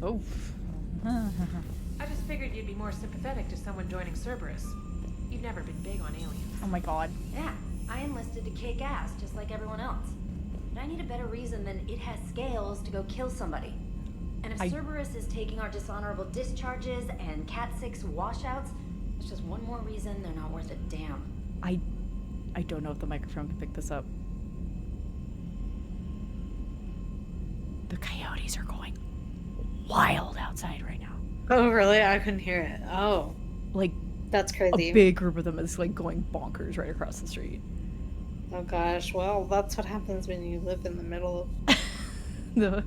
Oh. I just figured you'd be more sympathetic to someone joining Cerberus. You've never been big on aliens. Oh my god. Yeah, I enlisted to kick ass just like everyone else. But I need a better reason than it has scales to go kill somebody. And if Cerberus is taking our dishonorable discharges and Cat 6 washouts, it's just one more reason they're not worth a damn. I don't know if the microphone can pick this up. The coyotes are going wild outside right now. Oh, really? I couldn't hear it. Oh. Like, that's crazy. A big group of them is like going bonkers right across the street. Oh gosh, well, that's what happens when you live in the middle of in the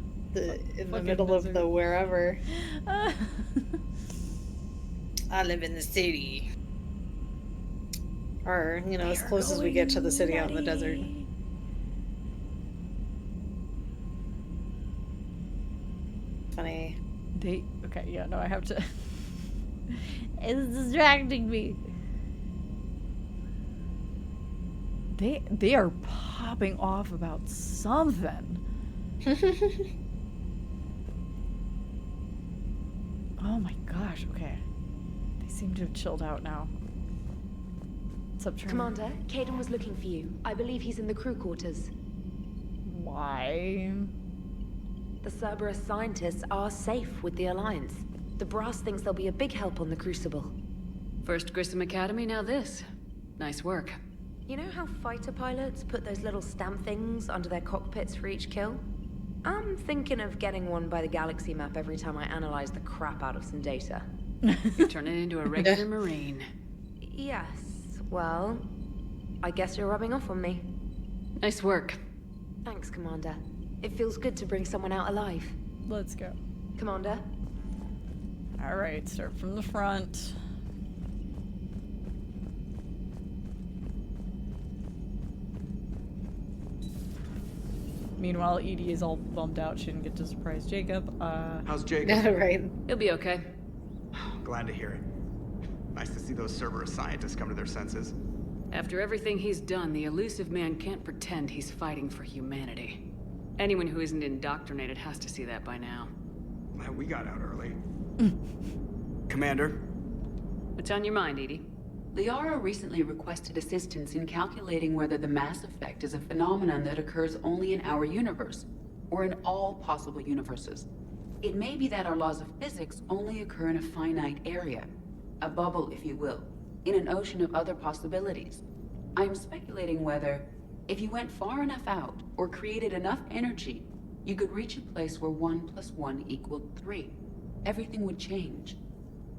middle desert. Of the wherever. I live in the city. Or, you know, as close as we get to the city out in the desert. Funny. Okay, yeah, no, I have to. It's distracting me. They are popping off about something. Oh my gosh, okay. They seem to have chilled out now. What's up, Trin? Commander, Caden was looking for you. I believe he's in the crew quarters. Why? The Cerberus scientists are safe with the Alliance. The brass thinks they'll be a big help on the Crucible. First Grissom Academy, now this. Nice work. You know how fighter pilots put those little stamp things under their cockpits for each kill? I'm thinking of getting one by the galaxy map every time I analyze the crap out of some data. You're turning into a regular Marine. Yes, well, I guess you're rubbing off on me. Nice work. Thanks, Commander. It feels good to bring someone out alive. Let's go. Commander? Alright, start from the front. Meanwhile, Edie is all bummed out. She didn't get to surprise Jacob. How's Jacob? Yeah, right. He'll be okay. Glad to hear it. Nice to see those Cerberus scientists come to their senses. After everything he's done, the elusive man can't pretend he's fighting for humanity. Anyone who isn't indoctrinated has to see that by now. We got out early. Commander? What's on your mind, Edie? Liara recently requested assistance in calculating whether the mass effect is a phenomenon that occurs only in our universe, or in all possible universes. It may be that our laws of physics only occur in a finite area, a bubble, if you will, in an ocean of other possibilities. I'm speculating whether, if you went far enough out, or created enough energy, you could reach a place where 1 + 1 = 3. Everything would change.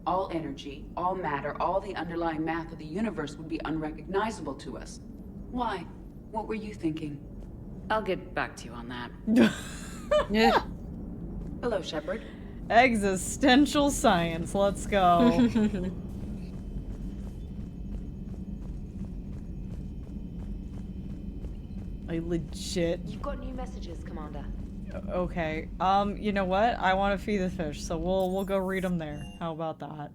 All energy, all matter, all the underlying math of the universe would be unrecognizable to us. Why? What were you thinking? I'll get back to you on that. Yeah. Hello, Shepard. Existential science, let's go. I legit. You've got new messages, Commander. Okay. You know what? I want to feed the fish, so we'll go read them there. How about that?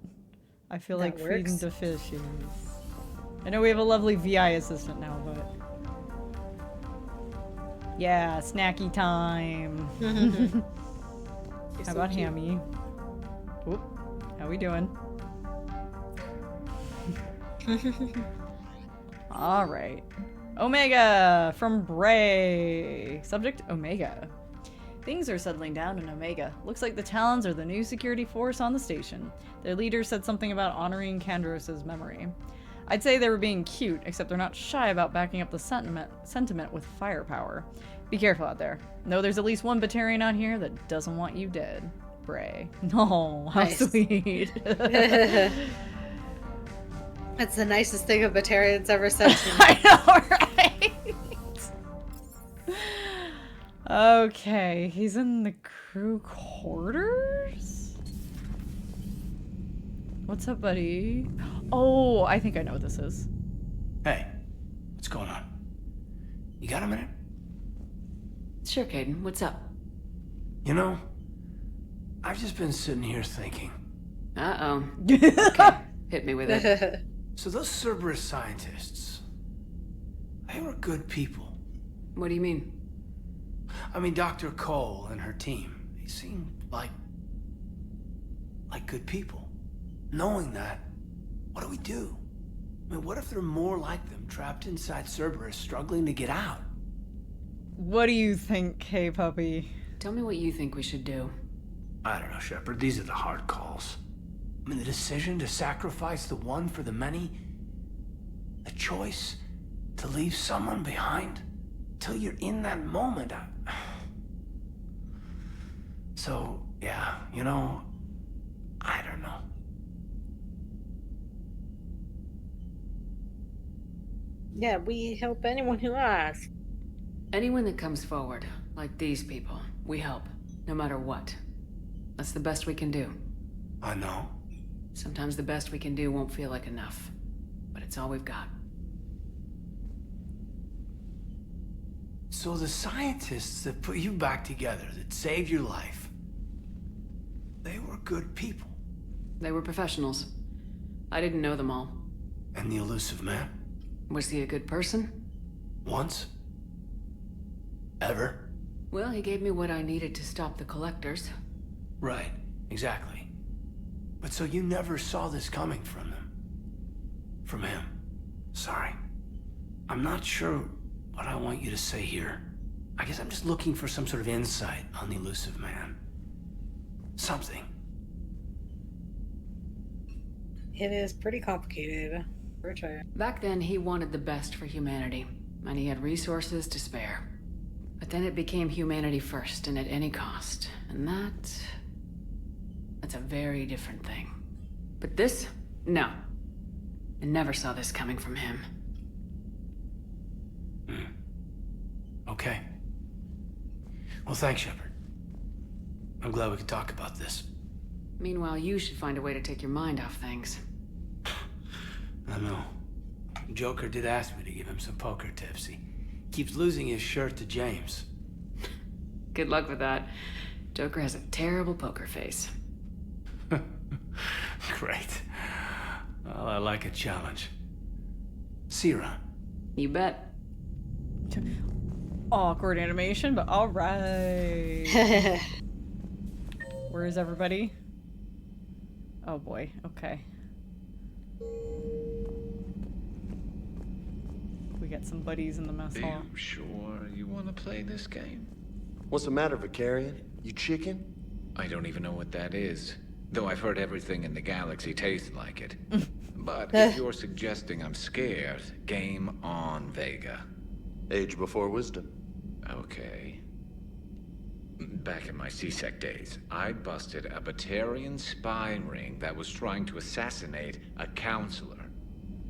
I feel That like feeding works. the fishes. I know we have a lovely VI assistant now, but yeah, snacky time. How about Hammy? Oop. How we doing? All right. Omega from Bray. Subject Omega. Things are settling down in Omega. Looks like the Talons are the new security force on the station. Their leader said something about honoring Kandros' memory. I'd say they were being cute, except they're not shy about backing up the sentiment with firepower. Be careful out there. No, there's at least one Batarian out here that doesn't want you dead. Bray. Oh, how Nice. sweet. That's the nicest thing a Batarian's ever said to me. I know, right? Okay, he's in the crew quarters? What's up, buddy? Oh, I think I know what this is. Hey, what's going on? You got a minute? Sure, Caden. What's up? You know, I've just been sitting here thinking. Uh-oh. Okay, hit me with it. So those Cerberus scientists, they were good people. What do you mean? I mean, Dr. Cole and her team, they seemed like like good people. Knowing that, what do we do? I mean, what if there are more like them trapped inside Cerberus struggling to get out? What do you think, hey puppy? Tell me what you think we should do. I don't know, Shepard. These are the hard calls. I mean, the decision to sacrifice the one for the many. The choice to leave someone behind. Till you're in that moment. So, yeah, you know, I don't know. Yeah, we help anyone who asks. Anyone that comes forward, like these people, we help, no matter what. That's the best we can do. I know. Sometimes the best we can do won't feel like enough, but it's all we've got. So the scientists that put you back together, that saved your life, they were good people. They were professionals. I didn't know them all. And the elusive man? Was he a good person? Once? Ever? Well, he gave me what I needed to stop the collectors. Right, exactly. But so you never saw this coming from them? From him? Sorry. I'm not sure what I want you to say here. I guess I'm just looking for some sort of insight on the elusive man. Something. It is pretty complicated. For sure. Back then, he wanted the best for humanity, and he had resources to spare. But then it became humanity first, and at any cost. And that's a very different thing. But this? No. I never saw this coming from him. Okay. Well, thanks, Shepard. I'm glad we could talk about this. Meanwhile, you should find a way to take your mind off things. I know. Joker did ask me to give him some poker tips. He keeps losing his shirt to James. Good luck with that. Joker has a terrible poker face. Great. Well, I like a challenge. See you around. You bet. Awkward animation, but alright. Where is everybody? Oh boy, okay. We got some buddies in the mess hall. Are you sure you want to play this game? What's the matter, Vicarian? You chicken? I don't even know what that is. Though I've heard everything in the galaxy tastes like it. But if you're suggesting I'm scared, game on, Vega. Age before wisdom. Okay. Back in my C-Sec days, I busted a Batarian spy ring that was trying to assassinate a counselor.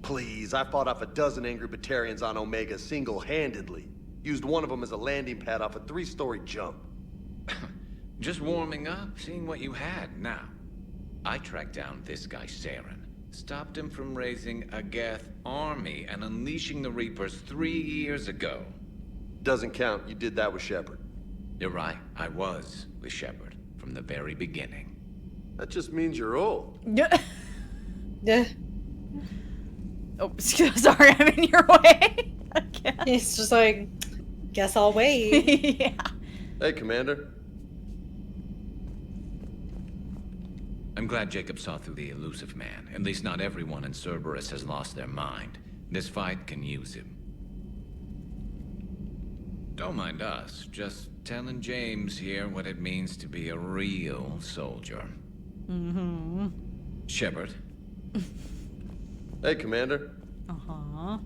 Please, I fought off a dozen angry Batarians on Omega single-handedly. Used one of them as a landing pad off a 3-story jump. Just warming up, seeing what you had. Now, I tracked down this guy, Saren. Stopped him from raising a Geth army and unleashing the Reapers 3 years ago. Doesn't count. You did that with Shepard. You're right. I was with Shepard from the very beginning. That just means you're old. Yeah. Yeah. Oh, sorry, I'm in your way. Again. He's just like, guess I'll wait. Yeah. Hey, Commander. I'm glad Jacob saw through the elusive man. At least not everyone in Cerberus has lost their mind. This fight can use him. Don't mind us. Just telling James here what it means to be a real soldier. Mm-hmm. Shepard. Hey, Commander. Uh-huh.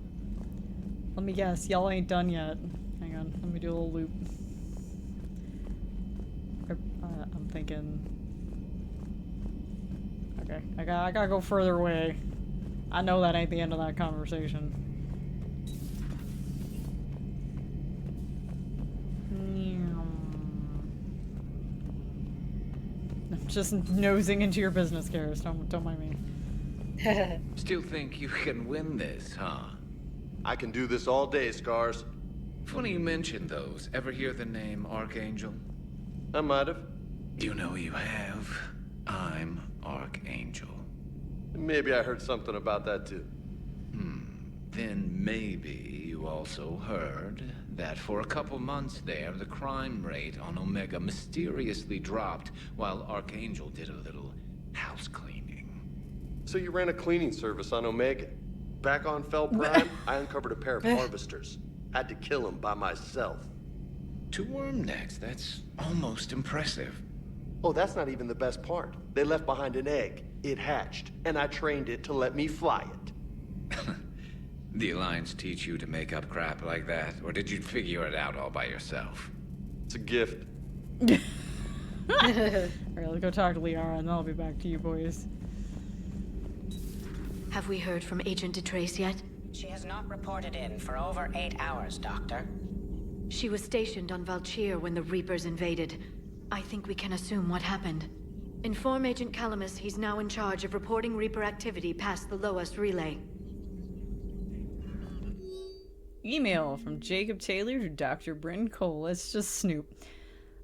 Let me guess, y'all ain't done yet. Hang on, let me do a little loop. I'm thinking... Okay, I gotta go further away. I know that ain't the end of that conversation. I'm just nosing into your business, Garrus. Don't mind me. Still think you can win this, huh? I can do this all day, Scars. Funny you mentioned those. Ever hear the name Archangel? I might have. You know you have. I'm Archangel. Maybe I heard something about that too. Then maybe you also heard that for a couple months there, the crime rate on Omega mysteriously dropped while Archangel did a little house So you ran a cleaning service on Omega. Back on Fel Prime, I uncovered a pair of harvesters. Had to kill them by myself. 2 worm necks, that's almost impressive. Oh, that's not even the best part. They left behind an egg. It hatched, and I trained it to let me fly it. The Alliance teach you to make up crap like that, or did you figure it out all by yourself? It's a gift. Alright, let's go talk to Liara, and then I'll be back to you boys. Have we heard from Agent DeTrace yet? She has not reported in for over 8 hours, Doctor. She was stationed on Valchir when the Reapers invaded. I think we can assume what happened. Inform Agent Calamus he's now in charge of reporting Reaper activity past the Loas relay. Email from Jacob Taylor to Dr. Bryn Cole. It's just Snoop.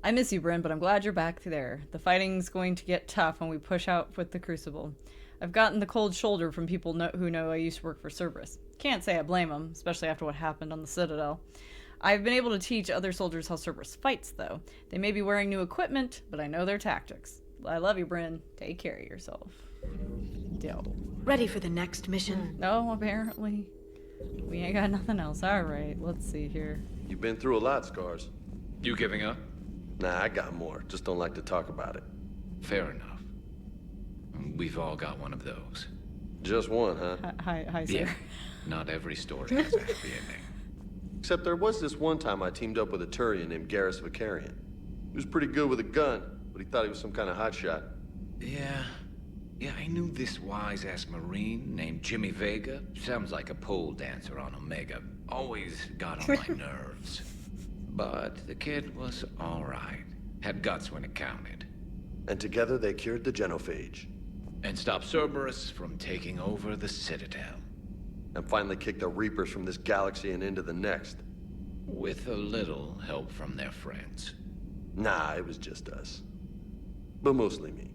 I miss you, Bryn, but I'm glad you're back there. The fighting's going to get tough when we push out with the Crucible. I've gotten the cold shoulder from people who know I used to work for Cerberus. Can't say I blame them, especially after what happened on the Citadel. I've been able to teach other soldiers how Cerberus fights, though. They may be wearing new equipment, but I know their tactics. I love you, Bryn. Take care of yourself. Yo. Ready for the next mission? No, apparently. We ain't got nothing else. Alright, let's see here. You've been through a lot, Scars. You giving up? Nah, I got more. Just don't like to talk about it. Fair enough. We've all got one of those. Just one, huh? Hi, sir. Yeah. Not every story has a happy ending. Except there was this one time I teamed up with a Turian named Garrus Vicarian. He was pretty good with a gun, but he thought he was some kind of hotshot. Yeah, I knew this wise-ass Marine named Jimmy Vega. Sounds like a pole dancer on Omega. Always got on my nerves. But the kid was alright. Had guts when it counted. And together they cured the genophage. And stopped Cerberus from taking over the Citadel. And finally kicked the Reapers from this galaxy and into the next. With a little help from their friends. Nah, it was just us. But mostly me.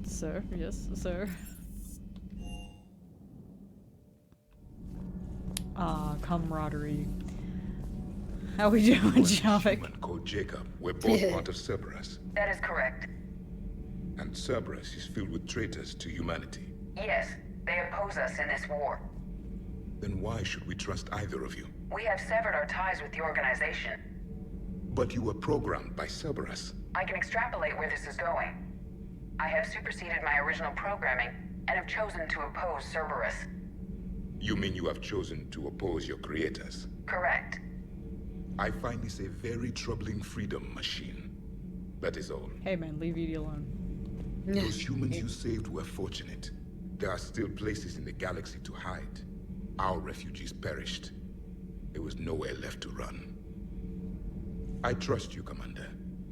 Sir, yes, sir. Ah, camaraderie. How we doing, Javik? Human called Jacob. We're both part of Cerberus. That is correct. And Cerberus is filled with traitors to humanity. Yes, they oppose us in this war. Then why should we trust either of you? We have severed our ties with the organization. But you were programmed by Cerberus. I can extrapolate where this is going. I have superseded my original programming and have chosen to oppose Cerberus. You mean you have chosen to oppose your creators? Correct. I find this a very troubling freedom machine. That is all. Hey man, leave Edie alone. Those humans you saved were fortunate. There are still places in the galaxy to hide. Our refugees perished. There was nowhere left to run. I trust you, Commander,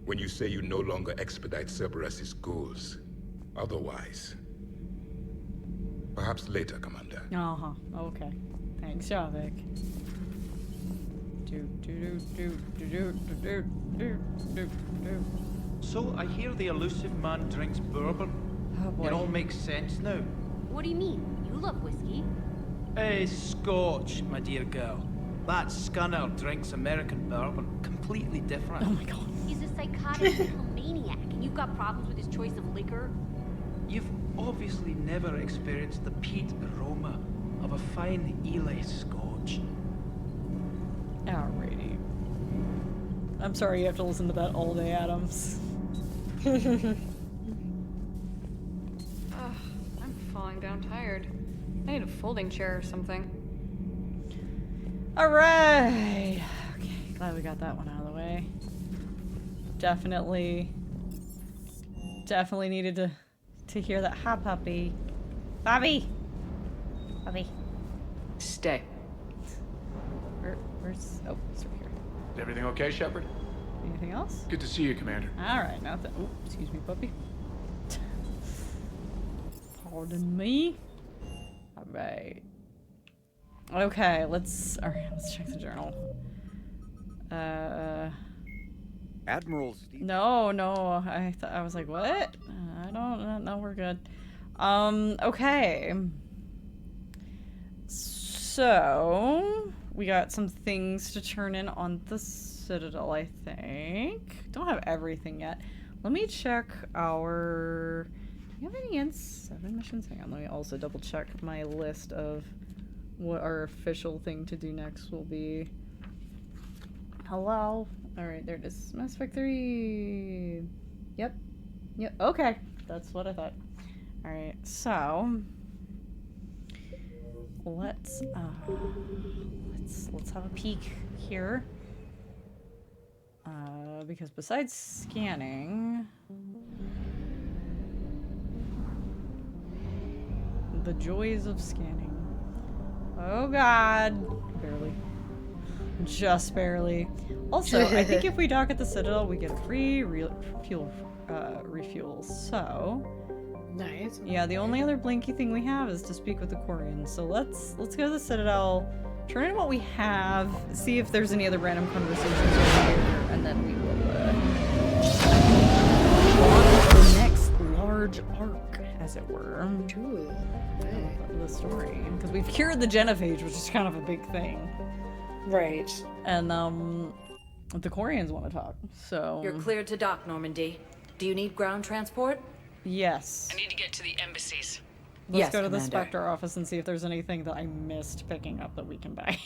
when you say you no longer expedite Cerberus's goals. Otherwise... Perhaps later, Commander. Uh-huh. Okay. Thanks, Javik. So, I hear the elusive man drinks bourbon. Oh boy. It all makes sense now. What do you mean? You love whiskey. Scotch, my dear girl. That Scunner drinks American bourbon. Completely different. Oh my god. He's a psychotic little maniac, and you've got problems with his choice of liquor? You've obviously never experienced the peat aroma of a fine Ely Scotch. Alrighty. I'm sorry you have to listen to that all day, Adams. I'm falling down tired. I need a folding chair or something. Alright! Okay, glad we got that one out of the way. Definitely needed to hear that. Hi, puppy. Bobby! Bobby. Stay. Where's... Oh, it's right here. Is everything okay, Shepard? Anything else? Good to see you, Commander. Alright, now that... Oh, excuse me, puppy. Pardon me. Alright. Okay, let's check the journal. Admirals. No, I was like, what? I don't know, we're good. Okay. So, we got some things to turn in on the Citadel, I think. Don't have everything yet. Let me check our... Do you have any N7 missions? Hang on, let me also double check my list of what our official thing to do next will be. Hello? Alright, there it is. Mass Effect 3. Yep. Yep. Okay. That's what I thought. Alright, so let's have a peek here. Because besides scanning, the joys of scanning. Oh god. Barely. Just barely. Also, I think if we dock at the Citadel, we get a free fuel refuel. So nice. Yeah, the only other blinky thing we have is to speak with the quarians. So let's go to the Citadel, turn in what we have, see if there's any other random conversations over here, and then we will the next large arc, as it were, of the story. Because we've cured the genophage, which is kind of a big thing. Right. And the quarians want to talk, so... You're cleared to dock, Normandy. Do you need ground transport? Yes. I need to get to the embassies. Let's go to the Spectre office and see if there's anything that I missed picking up that we can buy.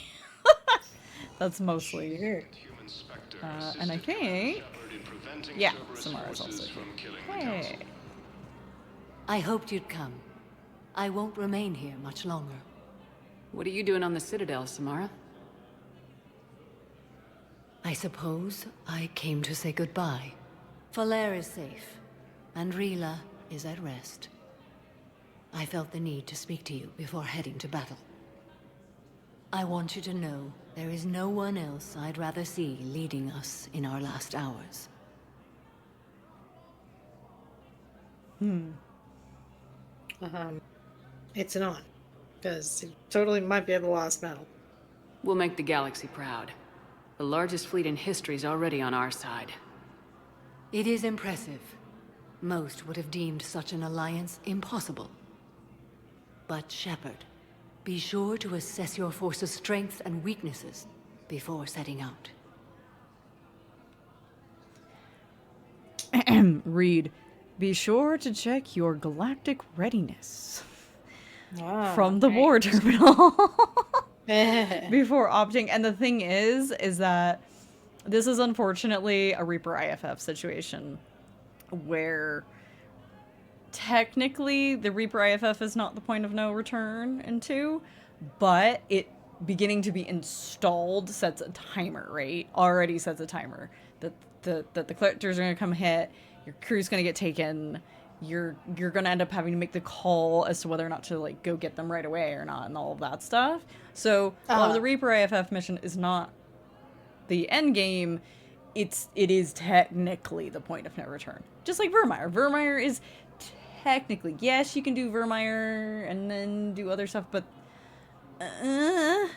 That's mostly... and I think... Yeah, Samara's also here. Hey! I hoped you'd come. I won't remain here much longer. What are you doing on the Citadel, Samara? I suppose I came to say goodbye. Falair is safe, and Rila is at rest. I felt the need to speak to you before heading to battle. I want you to know there is no one else I'd rather see leading us in our last hours. It's not, because it totally might be the last battle. We'll make the galaxy proud. The largest fleet in history is already on our side. It is impressive. Most would have deemed such an alliance impossible. But Shepard, be sure to assess your force's strengths and weaknesses before setting out. Reed, be sure to check your galactic readiness from the war terminal before opting. And the thing is that this is unfortunately a Reaper IFF situation where technically the Reaper IFF is not the point of no return in 2, but it beginning to be installed sets a timer, right? Already sets a timer that the collectors are going to come hit, your crew's going to get taken, you're going to end up having to make the call as to whether or not to like go get them right away or not and all of that stuff. So while the Reaper IFF mission is not the end game, it is technically the point of no return. Just like Vermeer. Vermeer is technically, yes, you can do Vermeer and then do other stuff, but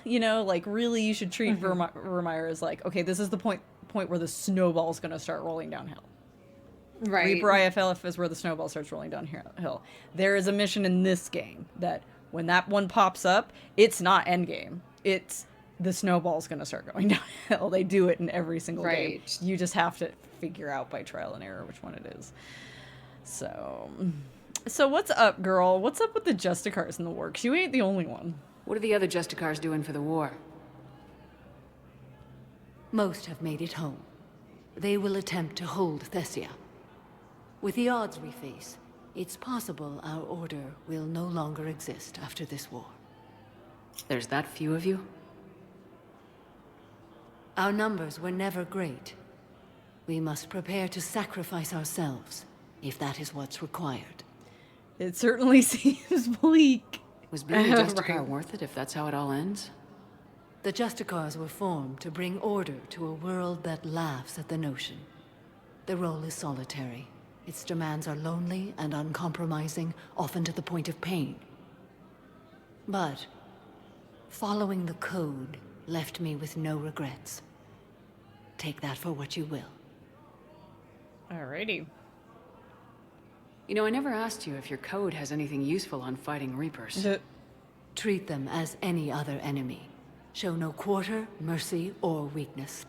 you know, like really you should treat Vermeer as like, okay, this is the point where the snowball's going to start rolling downhill. Right. Reaper IFF is where the snowball starts rolling downhill. There is a mission in this game that when that one pops up, it's not endgame. It's the snowball's going to start going downhill. They do it in every single game. You just have to figure out by trial and error which one it is. So what's up, girl? What's up with the Justicars in the war? 'Cause you ain't the only one. What are the other Justicars doing for the war? Most have made it home. They will attempt to hold Thessia. With the odds we face, it's possible our order will no longer exist after this war. There's that few of you? Our numbers were never great. We must prepare to sacrifice ourselves, if that is what's required. It certainly seems bleak. Was being a Justicar worth it if that's how it all ends? The Justicars were formed to bring order to a world that laughs at the notion. The role is solitary. Its demands are lonely and uncompromising, often to the point of pain. But following the code left me with no regrets. Take that for what you will. Alrighty. You know, I never asked you if your code has anything useful on fighting Reapers. Treat them as any other enemy. Show no quarter, mercy, or weakness.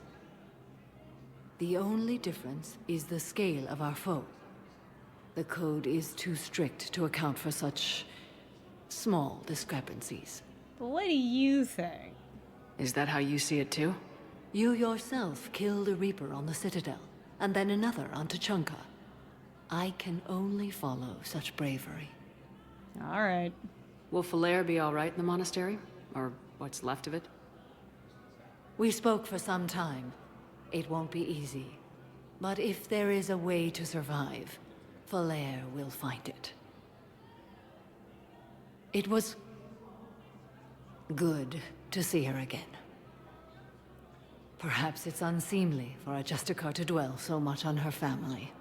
The only difference is the scale of our foe. The code is too strict to account for such small discrepancies. What do you think? Is that how you see it too? You yourself killed a Reaper on the Citadel, and then another on Tuchanka. I can only follow such bravery. All right. Will Falair be all right in the monastery? Or what's left of it? We spoke for some time. It won't be easy. But if there is a way to survive, Falair will find it. It was good to see her again. Perhaps it's unseemly for a Justicar to dwell so much on her family.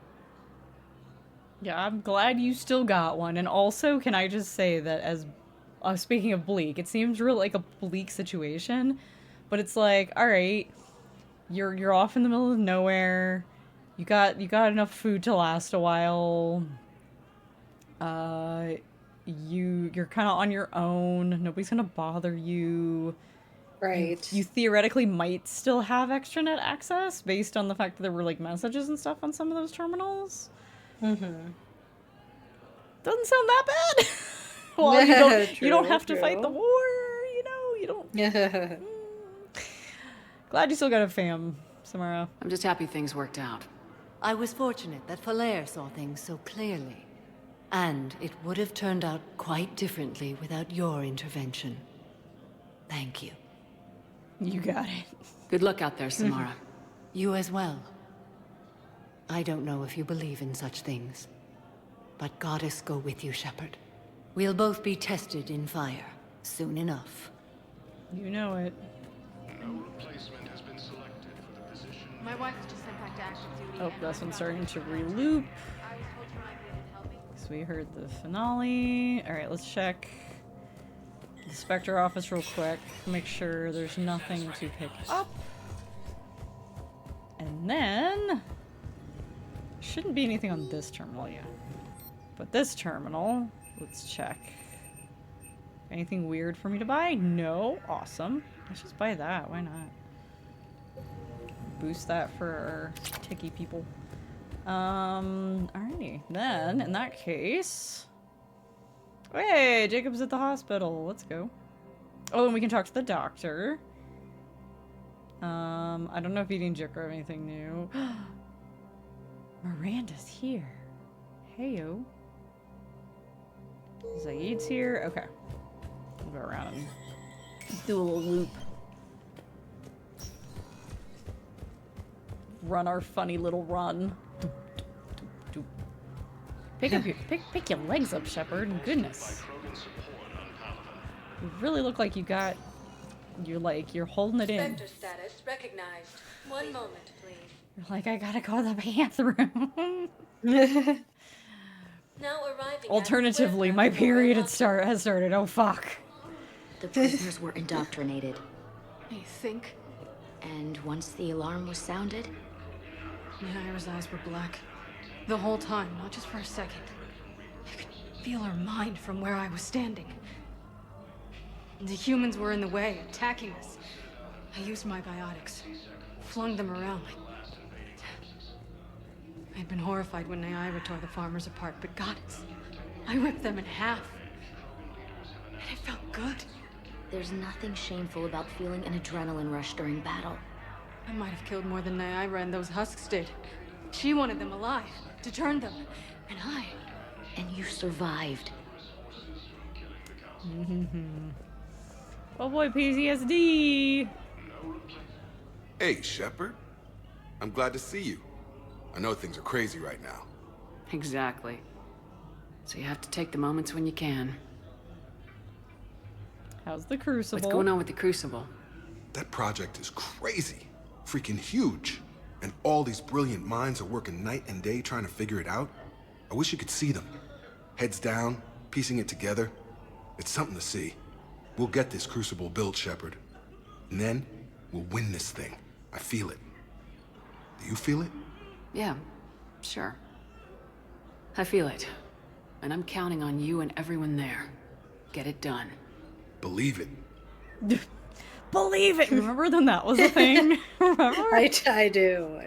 Yeah, I'm glad you still got one. And also, can I just say that as speaking of bleak, it seems real like a bleak situation, but it's like, all right, you're off in the middle of nowhere. You got enough food to last a while. You're kind of on your own. Nobody's gonna bother you. Right. You theoretically might still have extranet access based on the fact that there were like messages and stuff on some of those terminals. Mm-hmm. Doesn't sound that bad. Well, you don't have to fight the war, you know. You don't. Yeah. Glad you still got a fam, Samara. I'm just happy things worked out. I was fortunate that Falair saw things so clearly. And it would have turned out quite differently without your intervention. Thank you. You got it. Good luck out there, Samara. You as well. I don't know if you believe in such things, but Goddess go with you, Shepard. We'll both be tested in fire, soon enough. You know it. No replacement has been selected for the position. My wife was just sent back to active duty. Oh, that's one starting to reloop. So we heard the finale. Alright, let's check the Spectre office real quick. Make sure there's nothing to pick up. And then... shouldn't be anything on this terminal yet. But this terminal, let's check. Anything weird for me to buy? No. Awesome. Let's just buy that. Why not? Boost that for our techie people. Alrighty. Then, in that case... hey, Jacob's at the hospital. Let's go. Oh, and we can talk to the doctor. I don't know if eating Jik or anything new. Miranda's here. Heyo. Zaid's here. Okay. We'll go around and do a little loop. Run our funny little run. Pick your legs up, Shepard. Goodness. You really look like you got... you're holding it in. Spectre status recognized. One moment, please. You're like, I gotta go to the bathroom. Now arriving. Alternatively, my period has started. Oh, fuck. The prisoners were indoctrinated. You think? And once the alarm was sounded... Naira's eyes were black. The whole time, not just for a second. I could feel her mind from where I was standing. The humans were in the way, attacking us. I used my biotics, flung them around like... I'd been horrified when Naira tore the farmers apart, but Goddess, I ripped them in half. And it felt good. There's nothing shameful about feeling an adrenaline rush during battle. I might have killed more than Naira and those husks did. She wanted them alive, to turn them, and I... And you survived. Oh boy, PTSD! Hey, Shepard. I'm glad to see you. I know things are crazy right now. Exactly. So you have to take the moments when you can. How's the Crucible? What's going on with the Crucible? That project is crazy. Freaking huge. And all these brilliant minds are working night and day trying to figure it out. I wish you could see them. Heads down, piecing it together. It's something to see. We'll get this Crucible built, Shepard. And then, we'll win this thing. I feel it. Do you feel it? Yeah, sure. I feel it. And I'm counting on you and everyone there. Get it done. Believe it. Believe it! Remember when that was a thing? Remember? I do.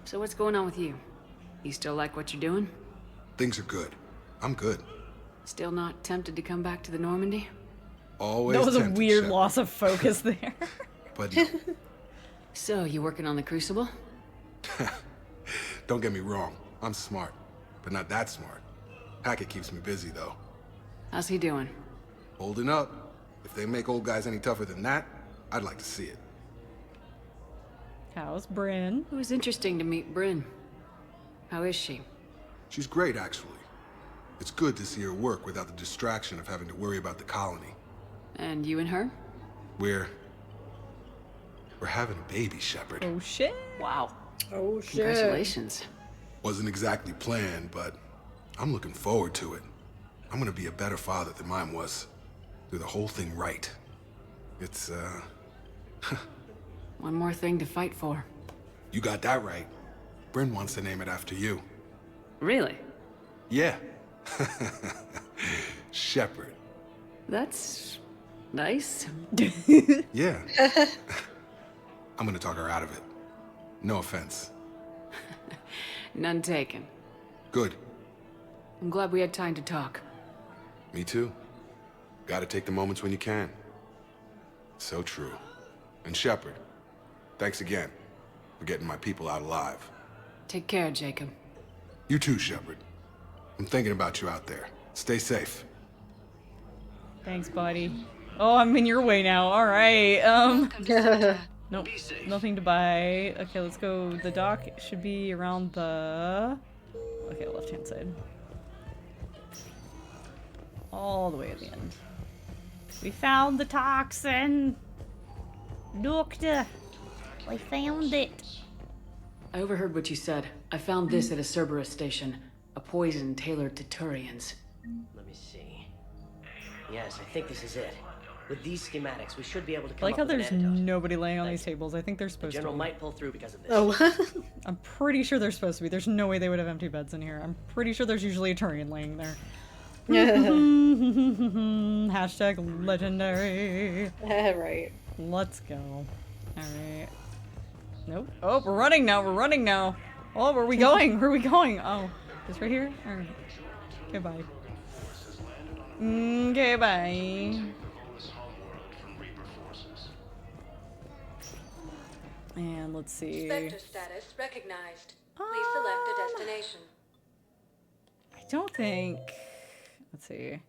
So what's going on with you? You still like what you're doing? Things are good. I'm good. Still not tempted to come back to the Normandy? Always That was a tempted, weird Shepard. loss of focus there. But no. So, you working on the Crucible? Don't get me wrong. I'm smart, but not that smart. Hackett keeps me busy, though. How's he doing? Holding up. If they make old guys any tougher than that, I'd like to see it. How's Bryn? It was interesting to meet Bryn. How is she? She's great, actually. It's good to see her work without the distraction of having to worry about the colony. And you and her? We're having a baby, Shepard. Oh shit. Wow. Oh shit. Congratulations. Wasn't exactly planned, but I'm looking forward to it. I'm gonna be a better father than mine was. Do the whole thing right. It's, One more thing to fight for. You got that right. Bryn wants to name it after you. Really? Yeah. Shepard. That's nice. Yeah. I'm gonna talk her out of it. No offense. None taken. Good. I'm glad we had time to talk. Me too. Gotta take the moments when you can. So true. And Shepard, thanks again for getting my people out alive. Take care, Jacob. You too, Shepard. I'm thinking about you out there. Stay safe. Thanks, buddy. Oh, I'm in your way now. All right. Nope. Nothing to buy. Okay, let's go. The dock should be around the... Okay, left-hand side. All the way at the end. We found the toxin! Doctor! We found it! I overheard what you said. I found this at a Cerberus station. A poison tailored to Turians. Let me see. Yes, I think this is it. With these schematics, we should be able to I come like how up with there's an antidote. nobody laying on these tables. I think they're The supposed general to be. might pull through because of this. Oh. I'm pretty sure they're supposed to be. There's no way they would have empty beds in here. I'm pretty sure there's usually a Turian laying there. Hashtag legendary. Right. Let's go. Alright. Nope. Oh, we're running now. We're running now. Oh, where are we going? Where are we going? Oh, just right here? Alright. Okay, bye. Okay, bye. And let's see. Spectre status recognized. Please select a destination. I don't think... Let's see.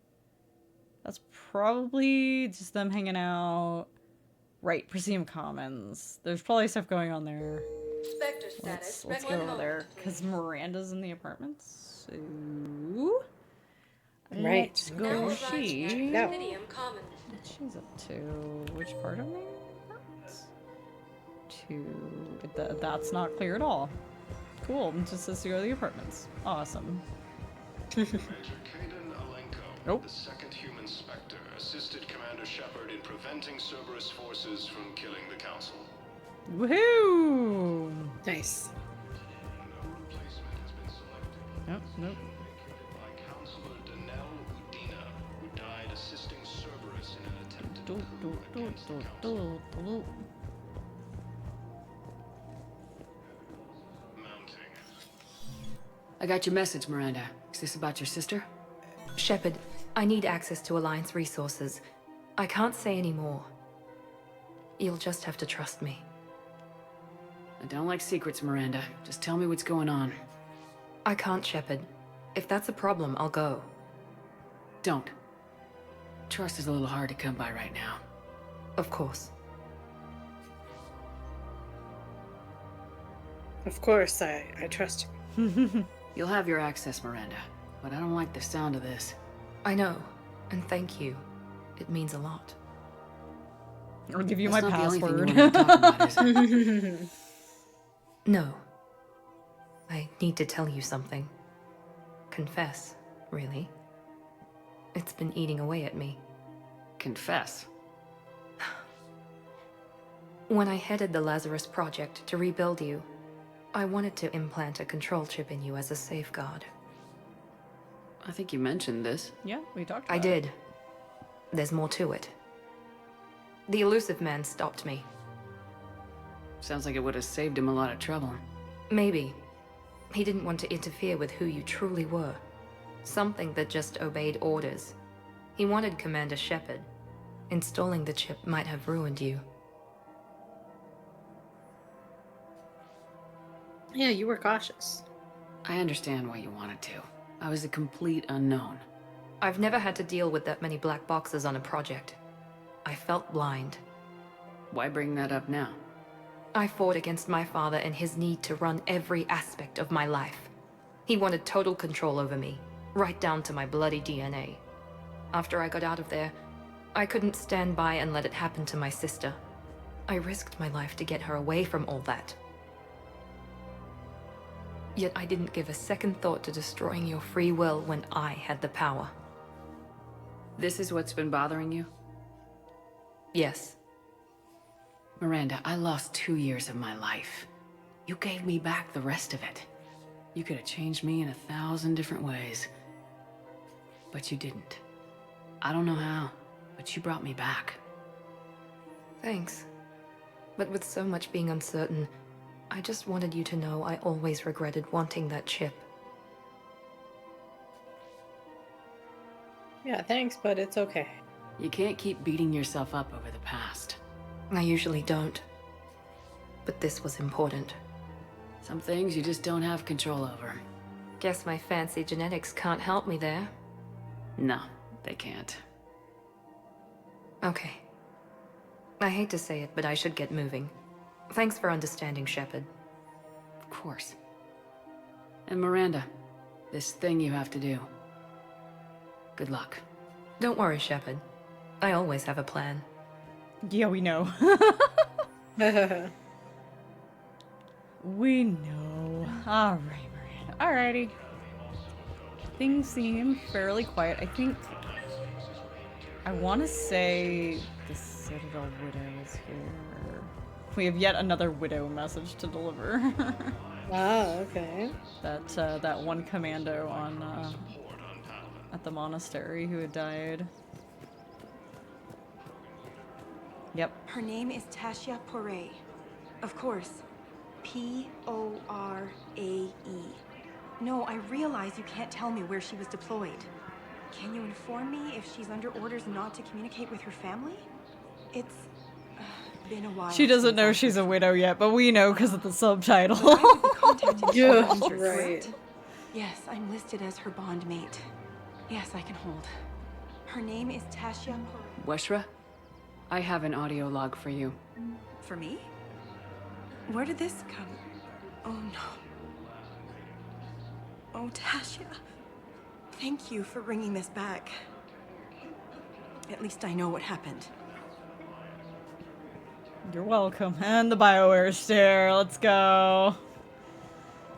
That's probably just them hanging out. Right, Presume Commons. There's probably stuff going on there. Spectre status. Let's go over there, because Miranda's in the apartments. So... Right. Let's go see. Medium Commons. What she's up to. Which part of me? That's not clear at all. Cool, it just says to go to the apartments. Awesome. Nope. The second human Spectre assisted Commander Shepard in preventing Cerberus forces from killing the Council. Woohoo! Nice. No replacement has been selected. Nope, nope. By Counselor Udina, who died assisting Cerberus in an attempted coup against the Council. I got your message, Miranda. Is this about your sister? Shepard, I need access to Alliance resources. I can't say any more. You'll just have to trust me. I don't like secrets, Miranda. Just tell me what's going on. I can't, Shepard. If that's a problem, I'll go. Don't. Trust is a little hard to come by right now. Of course. Of course, I trust you. You'll have your access, Miranda. But I don't like the sound of this. I know. And thank you. It means a lot. I'll give you That's my not password. The only thing you want to talk about, is it? No. I need to tell you something. Confess, really. It's been eating away at me. Confess? When I headed the Lazarus Project to rebuild you, I wanted to implant a control chip in you as a safeguard. I think you mentioned this. Yeah, we talked about I did. there's more to it. The elusive man stopped me. Sounds like it would have saved him a lot of trouble. Maybe. He didn't want to interfere with who you truly were. Something that just obeyed orders. He wanted Commander Shepard. Installing the chip might have ruined you. Yeah, you were cautious. I understand why you wanted to. I was a complete unknown. I've never had to deal with that many black boxes on a project. I felt blind. Why bring that up now? I fought against my father and his need to run every aspect of my life. He wanted total control over me, right down to my bloody DNA. After I got out of there, I couldn't stand by and let it happen to my sister. I risked my life to get her away from all that. Yet I didn't give a second thought to destroying your free will when I had the power. This is what's been bothering you? Yes. Miranda, I lost 2 years of my life. You gave me back the rest of it. You could have changed me in 1,000 different ways. But you didn't. I don't know how, but you brought me back. Thanks. But with so much being uncertain, I just wanted you to know I always regretted wanting that chip. Yeah, thanks, but it's okay. You can't keep beating yourself up over the past. I usually don't. But this was important. Some things you just don't have control over. Guess my fancy genetics can't help me there. No, they can't. Okay. I hate to say it, but I should get moving. Thanks for understanding, Shepard. Of course. And Miranda, this thing you have to do. Good luck. Don't worry, Shepard. I always have a plan. Yeah, we know. We know. Alright, Miranda. Alrighty. Things seem fairly quiet. I think... I want to say the Citadel Widow is here. We have yet another Widow message to deliver. Oh, okay. That one commando on, at the monastery who had died. Yep. Her name is Tasha Poray. Of course. P-O-R-A-E. No, I realize you can't tell me where she was deployed. Can you inform me if she's under orders not to communicate with her family? It's been a while. She doesn't know she's a widow yet, but we know because of the subtitle. Yeah, right. Correct? Yes, I'm listed as her bond mate. Yes, I can hold. Her name is Tasha Poray. Weshra? I have an audio log for you. For me? Where did this come? Oh no. Oh, Tasha. Thank you for bringing this back. At least I know what happened. You're welcome. And the BioWare stare. Let's go.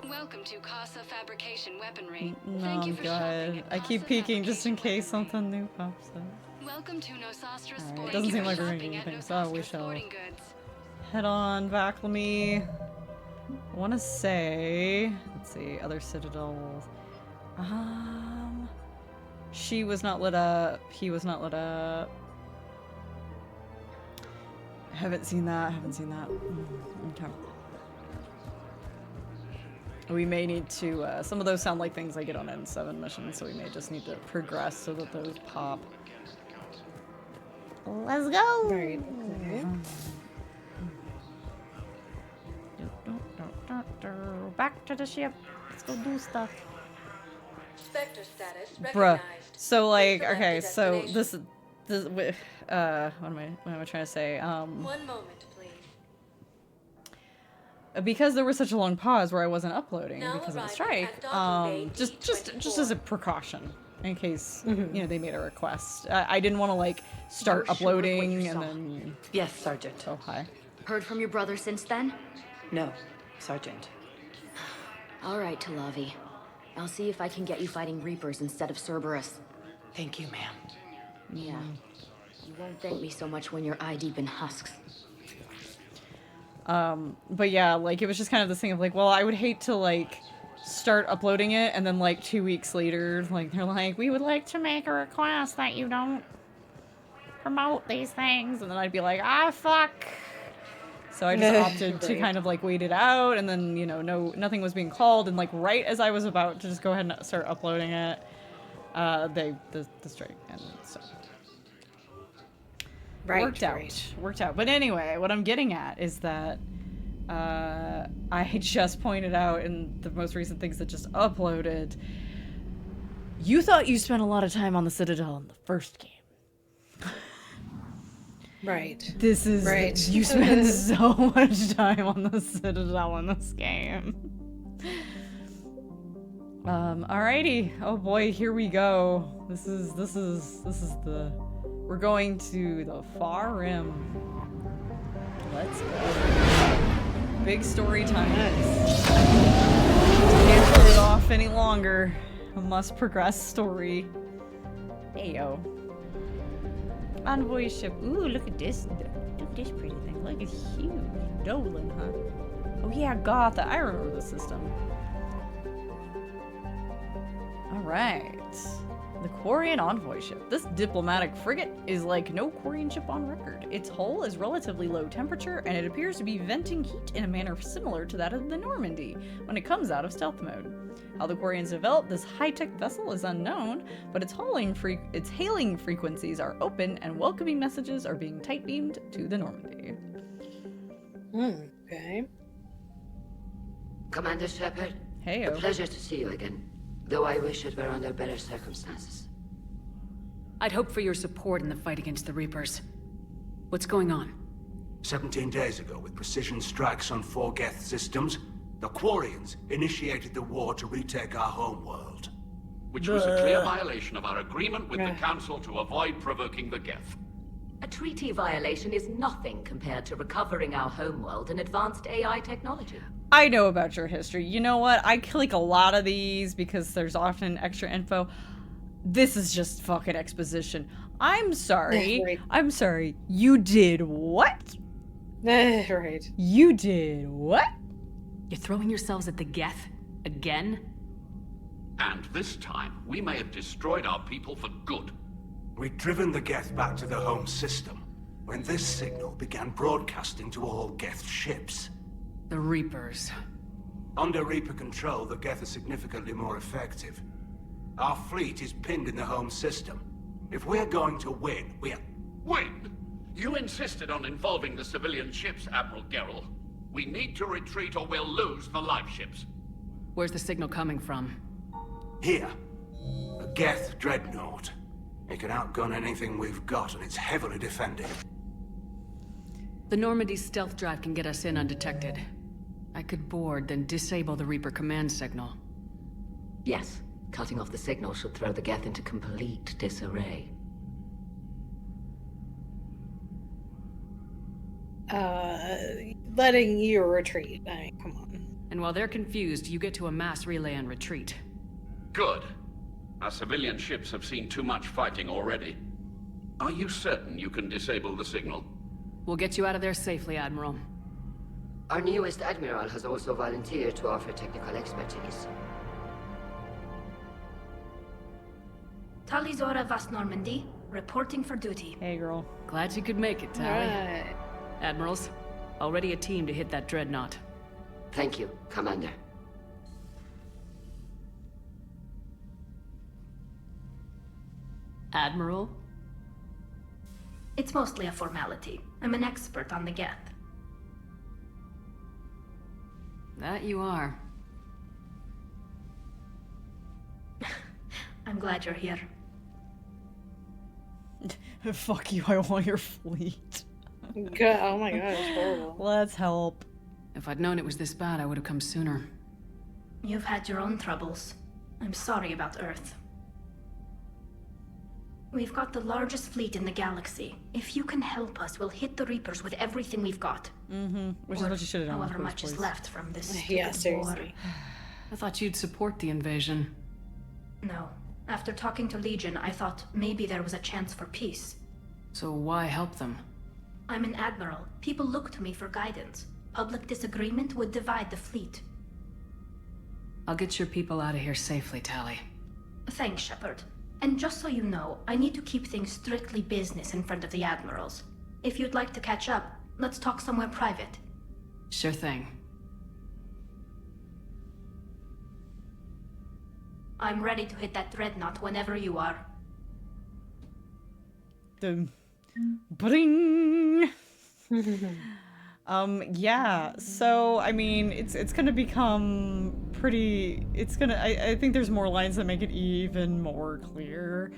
Welcome to Casa Fabrication Weaponry. Oh god. I keep peeking just in case something new pops up. Welcome to Nosastra Alright, Sporting it doesn't seem Goods. like we're doing anything, so we shall head on back. Let me... I want to say... Let's see, other citadels. She was not lit up. He was not lit up. Haven't seen that. Okay. We may need to... some of those sound like things I get on N7 missions, so we may just need to progress so that those pop. Let's go! Right. Back to the ship. Let's go do stuff. Spectre status Bruh. recognized. So like, Select okay, your so destination. this what am I trying to say? 1 moment, please. Because there was such a long pause where I wasn't uploading Now because of the arriving strike, at docking bay just as a precaution in case you know they made a request. I didn't want to like start Oh, sure, what you uploading and saw. then Yes, Sergeant. oh hi. Heard from your brother since then? No, Sergeant. All right, Talavi. I'll see if I can get you fighting Reapers instead of Cerberus. Thank you, ma'am. Yeah. You won't thank me so much when you're eye-deep in husks. But yeah, like it was just kind of this thing of like, well, I would hate to like start uploading it and then like 2 weeks later, like they're like, we would like to make a request that you don't promote these things, and then I'd be like, ah, fuck. So I just opted to kind of like wait it out, and then, you know, nothing was being called, and like right as I was about to just go ahead and start uploading it, the strike and stuff. Worked out. But anyway, what I'm getting at is that I just pointed out in the most recent things that just uploaded, you thought you spent a lot of time on the Citadel in the first game. Right. This is right. You spend so much time on the Citadel in this game. Alrighty. Oh boy, here we go. This is the we're going to the far rim. Let's go. Big story time. Can't put it off any longer. A must progress story. Ayo. Envoy ship. Ooh, look at this. Look at this pretty thing. Look, it's huge. Dolan, huh? Oh yeah, Gotha. I remember the system. Alright. The Quarian envoy ship. This diplomatic frigate is like no Quarian ship on record. Its hull is relatively low temperature, and it appears to be venting heat in a manner similar to that of the Normandy when it comes out of stealth mode. How the Quarians developed this high-tech vessel is unknown, but its hailing frequencies are open, and welcoming messages are being tight-beamed to the Normandy. Okay. Commander Shepard. Hey-o. A pleasure to see you again. Though I wish it were under better circumstances. I'd hope for your support in the fight against the Reapers. What's going on? 17 days ago, with precision strikes on 4 Geth systems, the Quarians initiated the war to retake our homeworld. Which was a clear violation of our agreement with the Council to avoid provoking the Geth. A treaty violation is nothing compared to recovering our homeworld and advanced AI technology. I know about your history. You know what? I click a lot of these because there's often extra info. This is just fucking exposition. I'm sorry. Right. I'm sorry. You did what? Right. You did what? You're throwing yourselves at the Geth? Again? And this time, we may have destroyed our people for good. We'd driven the Geth back to the home system when this signal began broadcasting to all Geth ships. The Reapers. Under Reaper control, the Geth are significantly more effective. Our fleet is pinned in the home system. If we're going to win, Win? You insisted on involving the civilian ships, Admiral Gerrel. We need to retreat or we'll lose the live ships. Where's the signal coming from? Here. A Geth dreadnought. It can outgun anything we've got, and it's heavily defended. The Normandy's stealth drive can get us in undetected. I could board, then disable the Reaper command signal. Yes, cutting off the signal should throw the Geth into complete disarray. Letting you retreat. I mean, come on. And while they're confused, you get to a mass relay and retreat. Good. Our civilian ships have seen too much fighting already. Are you certain you can disable the signal? We'll get you out of there safely, Admiral. Our newest Admiral has also volunteered to offer technical expertise. Talizora Vast Normandy, reporting for duty. Hey, girl. Glad you could make it, Tali. Right. Admirals, already a team to hit that dreadnought. Thank you, Commander. Admiral? It's mostly a formality. I'm an expert on the Geth. That you are. I'm glad you're here. Fuck you, I want your fleet. God, oh my gosh, horrible. Let's help. If I'd known it was this bad, I would have come sooner. You've had your own troubles. I'm sorry about Earth. We've got the largest fleet in the galaxy. If you can help us, we'll hit the Reapers with everything we've got. Which is what you should have done. However much is left from this stupid Yeah, war. seriously. I thought you'd support the invasion. No. After talking to Legion, I thought maybe there was a chance for peace. So why help them? I'm an admiral. People look to me for guidance. Public disagreement would divide the fleet. I'll get your people out of here safely, Tali. Thanks, Shepard. And just so you know, I need to keep things strictly business in front of the Admirals. If you'd like to catch up, let's talk somewhere private. Sure thing. I'm ready to hit that dreadnought whenever you are. Bring. Yeah, so I mean it's gonna become pretty, I think there's more lines that make it even more clear.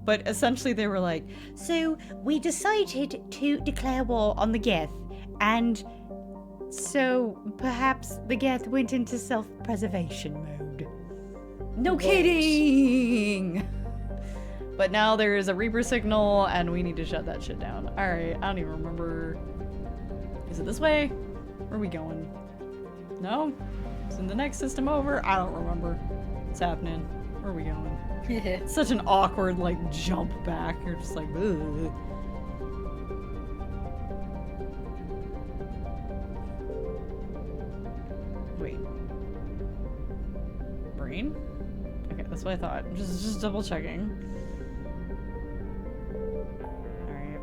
But essentially they were like, so we decided to declare war on the Geth, and so perhaps the Geth went into self-preservation mode. No kidding! But now there is a Reaper signal, and we need to shut that shit down. Alright, I don't even remember. Is it this way? Where are we going? No? Is it the next system over? I don't remember. What's happening? Where are we going? It's such an awkward, like, jump back. You're just like, ugh. Wait. Brain? Okay, that's what I thought. Just double checking. Alright.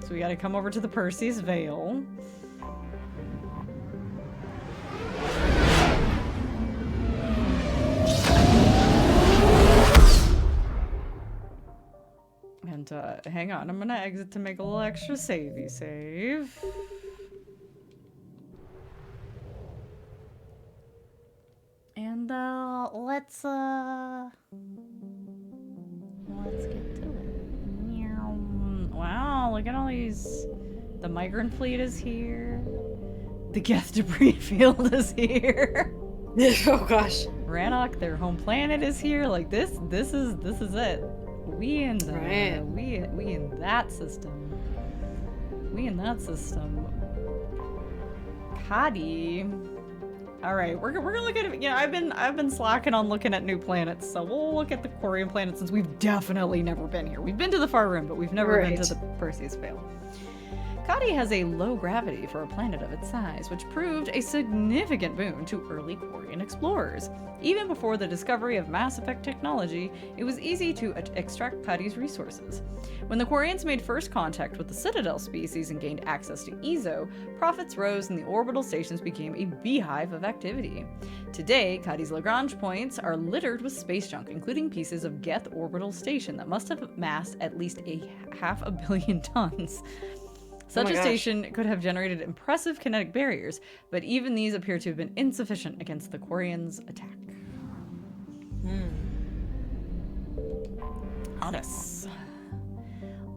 So we gotta come over to the Perseus Veil. And, hang on, I'm gonna exit to make a little extra savey save. And, let's get to it. Meow. Wow, look at all these. The migrant fleet is here. The Geth debris field is here. Oh gosh. Rannoch, their home planet is here. Like this is it. We in the we in that system. We in that system. Kadi. All right, we're gonna look at it. Yeah, I've been slacking on looking at new planets, so we'll look at the quarian planet since we've definitely never been here. We've been to the Far Rim, but we've never been to the Perseus Veil. Kadi has a low gravity for a planet of its size, which proved a significant boon to early quarian explorers. Even before the discovery of Mass Effect technology, it was easy to extract Kadi's resources. When the quarians made first contact with the Citadel species and gained access to Ezo, profits rose and the orbital stations became a beehive of activity. Today, Kadi's Lagrange points are littered with space junk, including pieces of Geth orbital station that must have massed at least 500 million tons. Such a station could have generated impressive kinetic barriers, but even these appear to have been insufficient against the quarians' attack. Otis.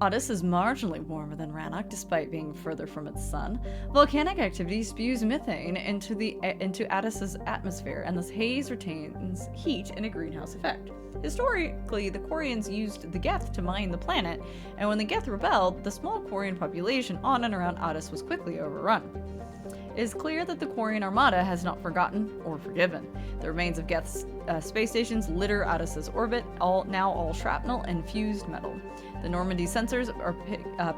Otis is marginally warmer than Rannoch, despite being further from its sun. Volcanic activity spews methane into Otis's atmosphere, and this haze retains heat in a greenhouse effect. Historically, the quarians used the Geth to mine the planet, and when the Geth rebelled, the small quarian population on and around Otis was quickly overrun. It is clear that the quarian armada has not forgotten or forgiven. The remains of Geth's space stations litter Otis's orbit, all shrapnel and fused metal. The Normandy sensors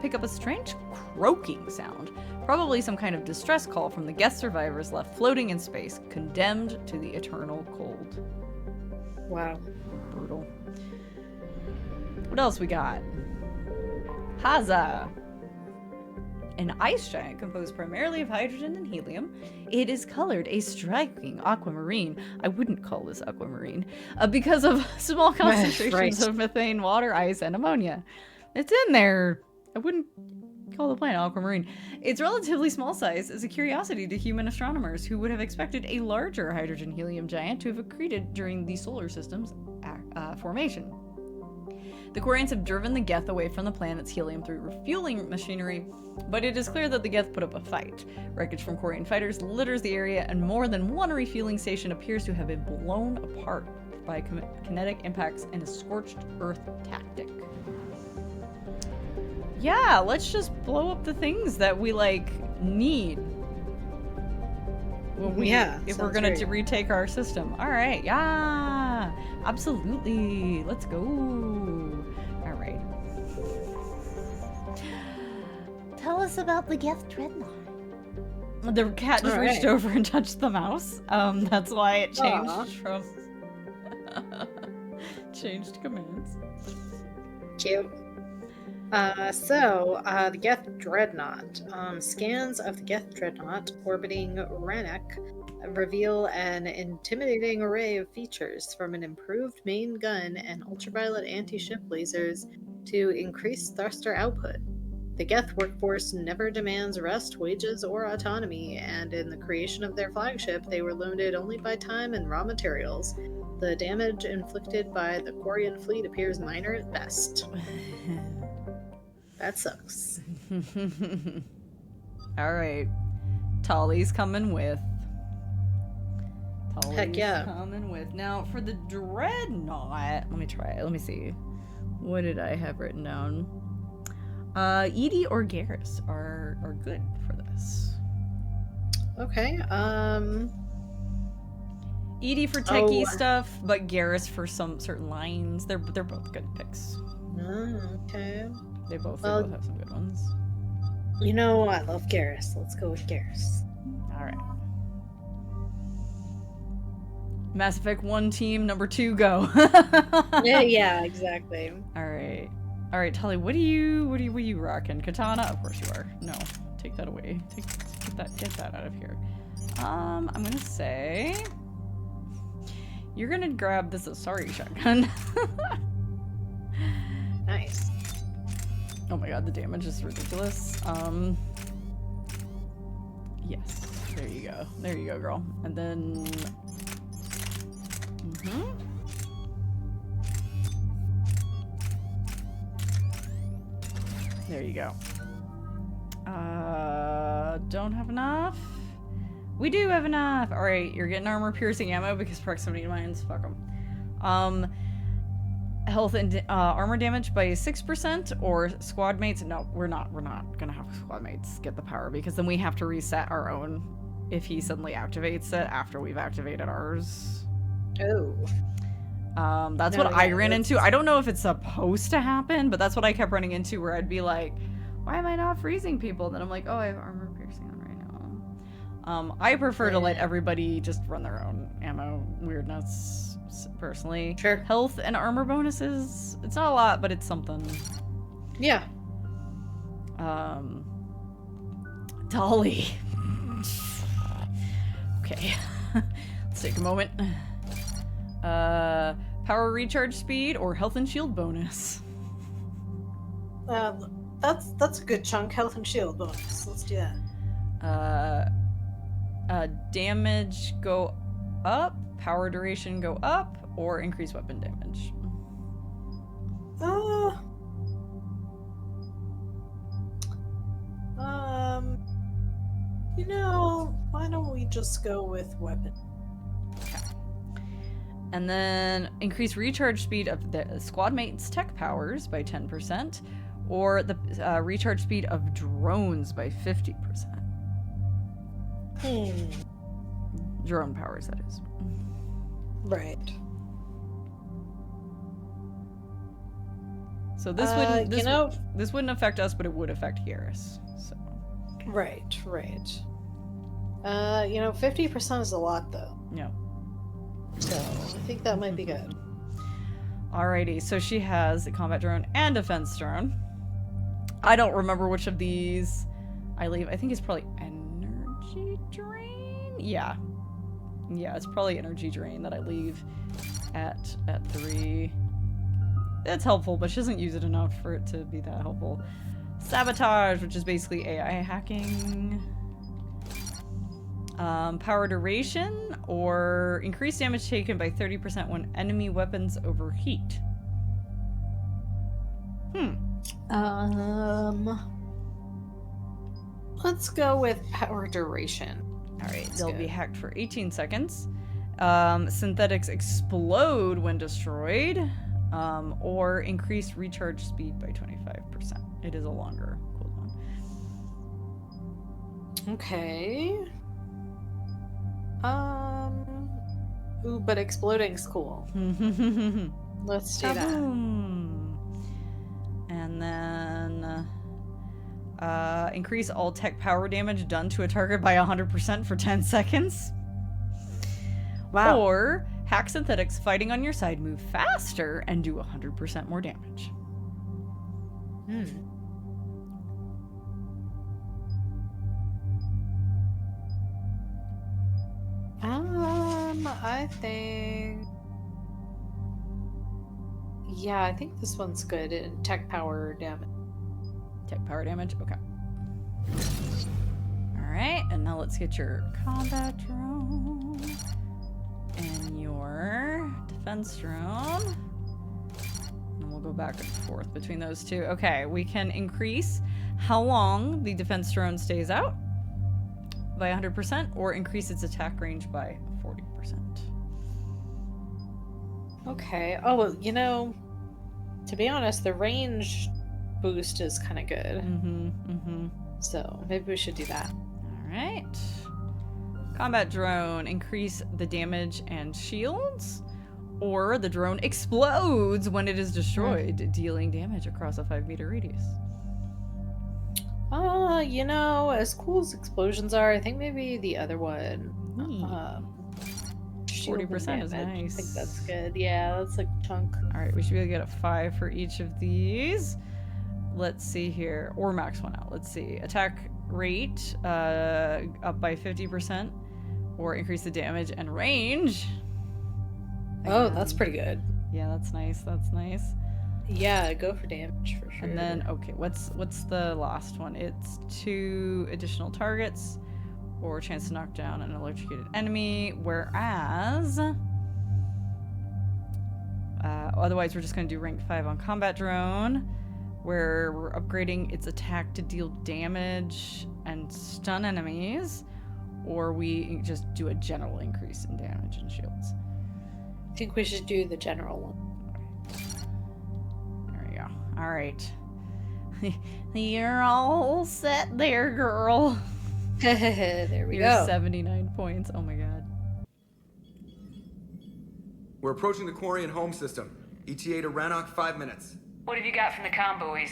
pick up a strange croaking sound, probably some kind of distress call from the Geth survivors left floating in space, condemned to the eternal cold. Wow. Brutal. What else we got? Haza. An ice giant composed primarily of hydrogen and helium. It is colored a striking aquamarine. I wouldn't call this aquamarine because of small concentrations of methane, water, ice, and ammonia. It's in there. I wouldn't call the planet aquamarine. Its relatively small size is a curiosity to human astronomers who would have expected a larger hydrogen-helium giant to have accreted during the solar system's formation. The quarians have driven the Geth away from the planet's helium through refueling machinery, but it is clear that the Geth put up a fight. Wreckage from quarian fighters litters the area, and more than one refueling station appears to have been blown apart by kinetic impacts in a scorched earth tactic. Yeah, let's just blow up the things that we, need. If we're gonna retake our system. Alright, yeah! Absolutely! Let's go! Alright. Tell us about the Geth Dreadnought. The cat just reached over and touched the mouse. That's why it changed from changed commands. Cute. The Geth Dreadnought. Scans of the Geth Dreadnought orbiting Rannoch reveal an intimidating array of features, from an improved main gun and ultraviolet anti-ship lasers to increased thruster output. The Geth workforce never demands rest, wages, or autonomy, and in the creation of their flagship, they were limited only by time and raw materials. The damage inflicted by the Quarian fleet appears minor at best. That sucks. Alright. Tali's coming with. Heck yeah. Coming with. Now, for the Dreadnought, let me try it. Let me see. What did I have written down? Edie or Garrus are good for this. Okay. Edie for techie stuff, but Garrus for some certain lines. They're both good picks. Okay. They both have some good ones. You know, I love Garrus. Let's go with Garrus. Alright. Mass Effect 1 team, number 2, go. yeah, exactly. Alright. Alright, Tali, what are you rocking? Katana? Of course you are. No. Take that away. Get that out of here. I'm gonna say you're gonna grab this Asari shotgun. Nice. Oh my god, the damage is ridiculous. Yes. There you go. There you go, girl. And then there you go. Don't have enough? We do have enough! Alright, you're getting armor-piercing ammo because proximity mines, fuck them. Health and armor damage by 6%, or squad mates. No, we're not gonna have squad mates get the power, because then we have to reset our own if he suddenly activates it after we've activated ours. Oh. That's what I ran into. I don't know if it's supposed to happen, but that's what I kept running into, where I'd be like, why am I not freezing people? Then I'm like, oh, I have armor piercing on right now. I prefer to let everybody just run their own ammo weirdness, personally. Sure. Health and armor bonuses, it's not a lot, but it's something. Yeah. Dolly. Okay. Let's take a moment. Power recharge speed or health and shield bonus? That's a good chunk. Health and shield bonus. Let's do that. Damage go up, power duration go up, or increase weapon damage. You know, why don't we just go with weapon? Okay. And then increase recharge speed of the squad mates' tech powers by 10%, or the recharge speed of drones by 50%. Drone powers, that is. Right. So this wouldn't affect us, but it would affect Garrus. So. Right. 50% is a lot, though. Yeah. So I think that might be good. Alrighty, so she has a combat drone and defense drone. I don't remember which of these I leave. I think it's probably energy drain. Yeah, it's probably energy drain that I leave at 3. It's helpful, but she doesn't use it enough for it to be that helpful. Sabotage, which is basically AI hacking. Power duration, or increased damage taken by 30% when enemy weapons overheat. Let's go with power duration. Alright, they'll be hacked for 18 seconds. Synthetics explode when destroyed, or increase recharge speed by 25%. It is a longer cooldown. Okay. Ooh, but exploding's cool. Let's do that. And then increase all tech power damage done to a target by 100% for 10 seconds. Wow. Or Hack synthetics fighting on your side move faster and do 100% more damage. I think... Yeah, I think this one's good in tech power damage. Tech power damage? Okay. Alright, and now let's get your combat drone and your defense drone. And we'll go back and forth between those two. Okay, we can increase how long the defense drone stays out by 100% or increase its attack range by 40%. Okay. Oh, well, you know, to be honest, the range boost is kind of good. So maybe we should do that. Alright. Combat drone, increase the damage and shields, or the drone explodes when it is destroyed, dealing damage across a 5-meter radius. You know, as cool as explosions are, I think maybe the other one. 40% is nice. I think that's good. Yeah, that's a chunk. Alright, we should be able to get a 5 for each of these. Let's see here. Or max one out. Let's see. Attack rate up by 50%. Or increase the damage and range. Oh, that's pretty good. Yeah, that's nice. That's nice. Yeah, go for damage for sure. And then, okay, what's the last one? It's 2 additional targets or chance to knock down an electrocuted enemy, whereas otherwise we're just going to do rank 5 on combat drone, where we're upgrading its attack to deal damage and stun enemies, or we just do a general increase in damage and shields. I think we should do the general one. There we go. All right. You're all set there, girl. There we You're go. 79 points. Oh my god. We're approaching the Quarian home system. ETA to Rannoch, 5 minutes. What have you got from the comm buoys?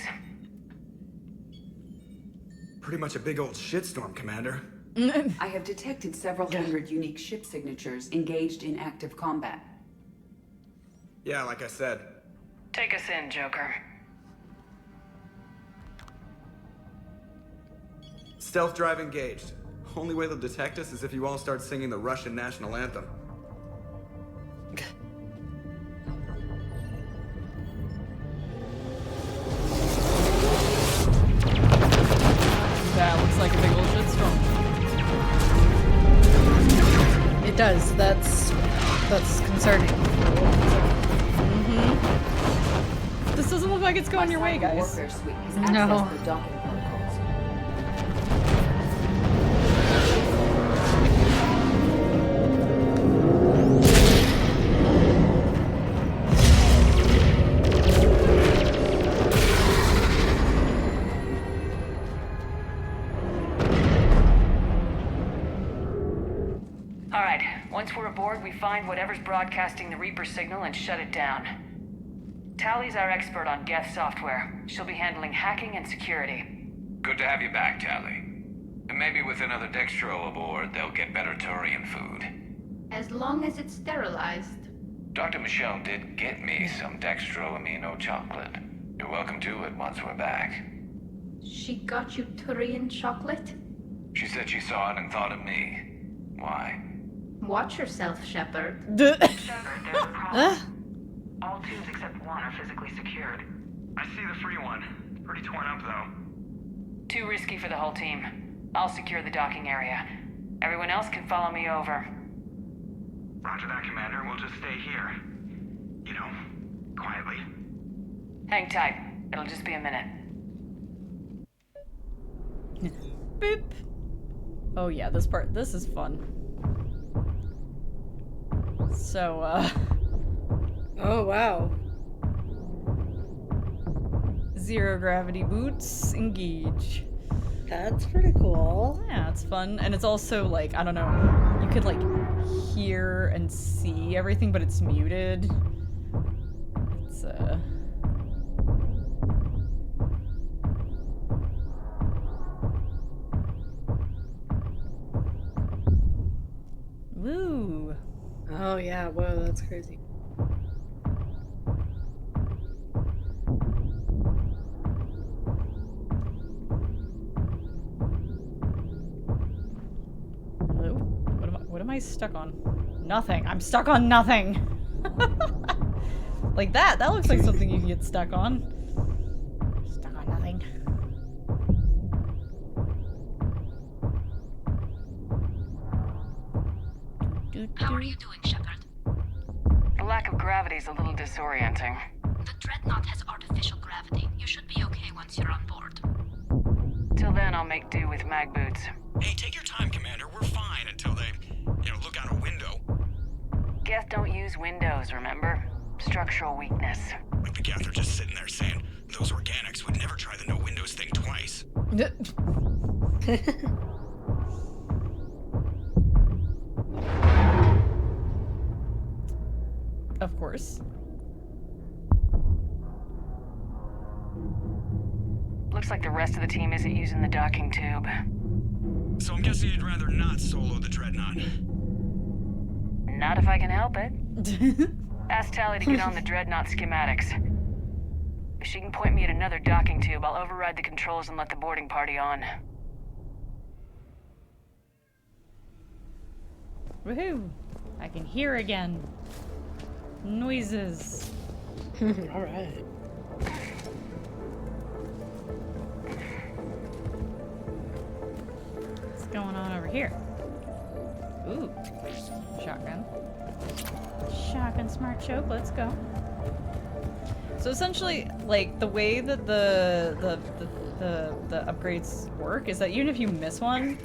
Pretty much a big old shitstorm, Commander. I have detected several hundred unique ship signatures engaged in active combat. Yeah, like I said. Take us in, Joker. Stealth drive engaged. Only way they'll detect us is if you all start singing the Russian national anthem. That looks like a big old shitstorm. It does. That's concerning. This doesn't look like it's going your way, guys. No. Alright, once we're aboard, we find whatever's broadcasting the Reaper signal and shut it down. Tally's our expert on Geth software. She'll be handling hacking and security. Good to have you back, Tally. And maybe with another Dextro aboard, they'll get better Turian food. As long as it's sterilized. Dr. Michelle did get me some Dextro Amino chocolate. You're welcome to it once we're back. She got you Turian chocolate? She said she saw it and thought of me. Why? Watch yourself, Shepard. Shepard, there's a problem. All tubes except one are physically secured. I see the free one. Pretty torn up, though. Too risky for the whole team. I'll secure the docking area. Everyone else can follow me over. Roger that, Commander. We'll just stay here. You know, quietly. Hang tight. It'll just be a minute. Boop. Oh yeah, this is fun. So, oh wow. Zero gravity boots, engage. That's pretty cool. Yeah, it's fun. And it's also like, I don't know, you could like hear and see everything, but it's muted. It's Woo. Oh yeah, whoa, that's crazy. Hello? What am I stuck on? Nothing. I'm stuck on nothing. Like that. That looks like something you can get stuck on. Stuck on nothing. How are you doing, Shepard? The lack of gravity is a little disorienting. The Dreadnought has artificial gravity. You should be okay once you're on board. Till then, I'll make do with mag boots. Hey, take your time, Commander. We're fine until they, look out a window. Geth don't use windows, remember? Structural weakness. Like the Geth are just sitting there saying, those organics would never try the no windows thing twice. Of course. Looks like the rest of the team isn't using the docking tube. So I'm guessing you'd rather not solo the Dreadnought. Not if I can help it. Ask Tally to get on the Dreadnought schematics. If she can point me at another docking tube, I'll override the controls and let the boarding party on. Woohoo! I can hear again. Noises. Alright. What's going on over here? Ooh. Shotgun. Shotgun smart choke, let's go. So essentially, like, the way that the upgrades work is that even if you miss one,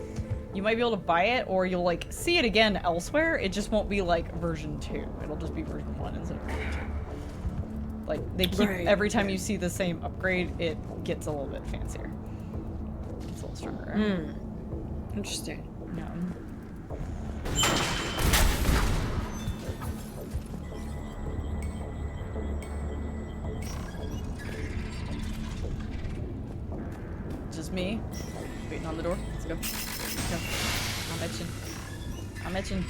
you might be able to buy it, or you'll, like, see it again elsewhere. It just won't be, like, version 2. It'll just be version 1 instead of version 2. Like, they keep, every time you see the same upgrade, it gets a little bit fancier. It's a little stronger. Interesting. Yeah. Just me, waiting on the door. Let's go. Let's go. I'm itching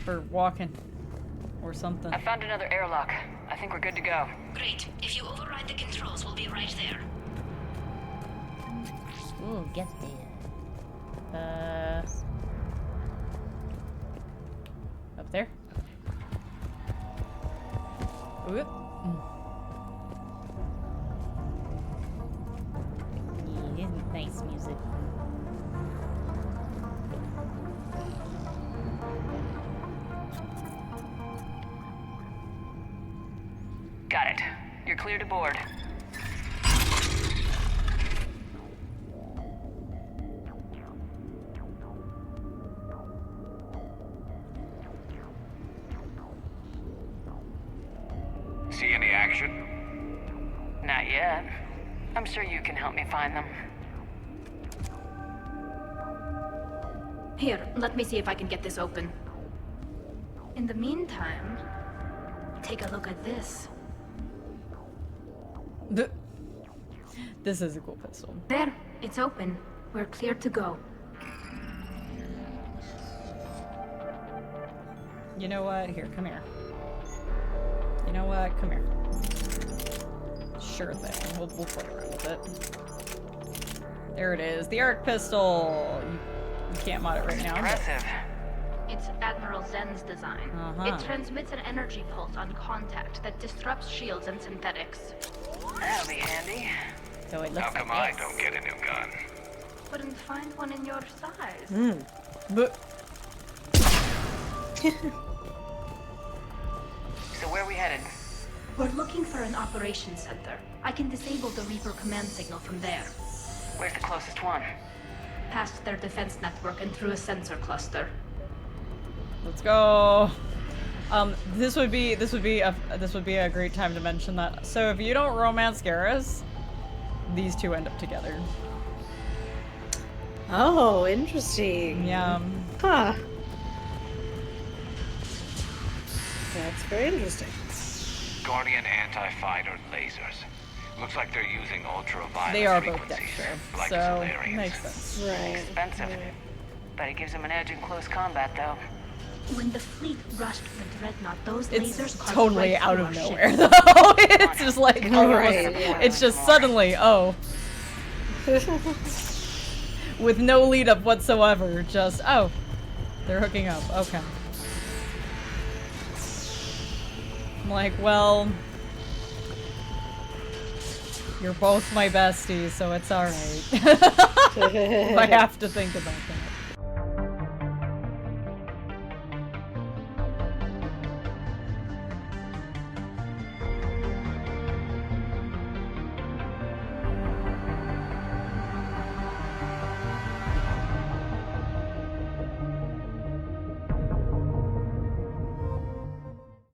for walking or something. I found another airlock. I think we're good to go. Great. If you override the controls, we'll be right there. Ooh, get there. Up there? Ooh. Yeah, this is nice music. Got it. You're clear to board. See any action? Not yet. I'm sure you can help me find them. Here, let me see if I can get this open. In the meantime, take a look at this. This is a cool pistol. There, it's open. We're clear to go. You know what? Here, come here. You know what? Come here. Sure thing. We'll play around with it. There it is. The arc pistol. You can't mod it right now. Impressive. It's Admiral Zen's design. It transmits an energy pulse on contact that disrupts shields and synthetics. That'll be handy. So it looks How come like I don't get a new gun? Couldn't find one in your size. But So where are we headed? We're looking for an operations center. I can disable the Reaper command signal from there. Where's the closest one? Past their defense network and through a sensor cluster. let's go. This would be a great time to mention that. So if you don't romance Garrus, these two end up together. Oh, interesting. Yeah. Huh. That's very interesting. Guardian anti-fighter lasers. Looks like they're using ultraviolet They are both frequencies, Dexter, like so Solarians. makes sense. Right. Expensive. But it gives them an edge in close combat, though. When the fleet rushed the dreadnought, those It's lasers carved totally right out through of our nowhere, ship. though. It's just like, Right, yeah. it's just suddenly, oh. With no lead up whatsoever, just, oh. They're hooking up, okay. I'm like, well. You're both my besties, so it's alright. If I have to think about that.